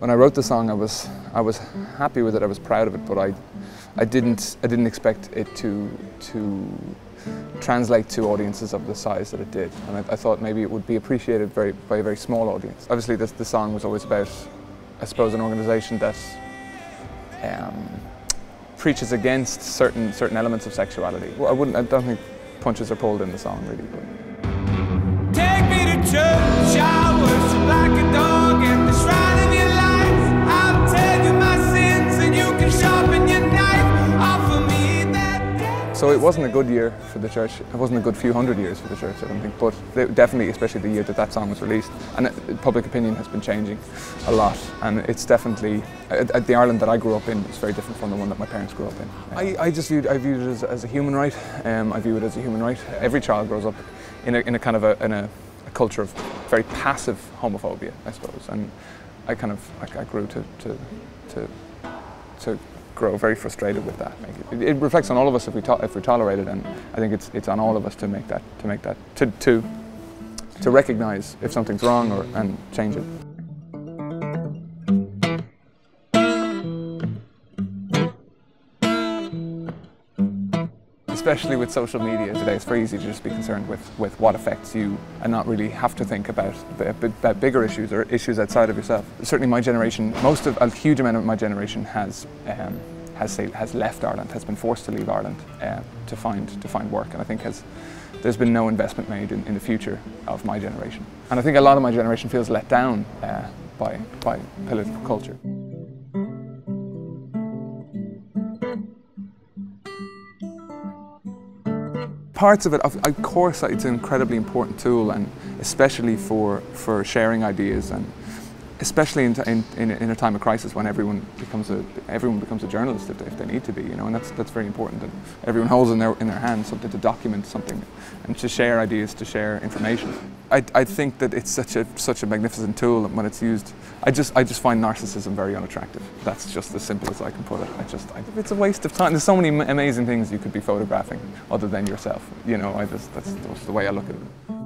When I wrote the song, I was happy with it. I was proud of it, but I didn't expect it to translate to audiences of the size that it did. And I thought maybe it would be appreciated by a very small audience. Obviously, the song was always about, I suppose, an organisation that preaches against certain elements of sexuality. Well, I don't think punches are pulled in the song, really. But. Take me to church, I worship like a dog at the shrine of your life. I'll tell you my sins and you can sharpen your knife. Offer me that day. So it wasn't a good year for the church. It wasn't a good few hundred years for the church, I don't think. But definitely, especially the year that song was released. And public opinion has been changing a lot. And it's definitely, the Ireland that I grew up in is very different from the one that my parents grew up in. I viewed it as a human right. I view it as a human right. Every child grows up in a kind of a culture of very passive homophobia, I suppose, and I grew to grow very frustrated with that. It reflects on all of us if we tolerate it, and I think it's on all of us to recognise if something's wrong and change it. Especially with social media today, it's very easy to just be concerned with what affects you and not really have to think about bigger issues or issues outside of yourself. Certainly my generation, a huge amount of my generation has left Ireland, has been forced to leave Ireland to find work, and I think there's been no investment made in the future of my generation. And I think a lot of my generation feels let down by political culture. Parts of it, of course, it's an incredibly important tool, and especially for sharing ideas, and especially in a time of crisis when everyone becomes a journalist if they need to be, you know, and that's very important. And everyone holds in their hands something to document something and to share ideas, to share information. I think that it's such a magnificent tool, and when it's used, I just find narcissism very unattractive. That's just as simple as I can put it. It's a waste of time. There's so many amazing things you could be photographing other than yourself. You know, that's the way I look at it.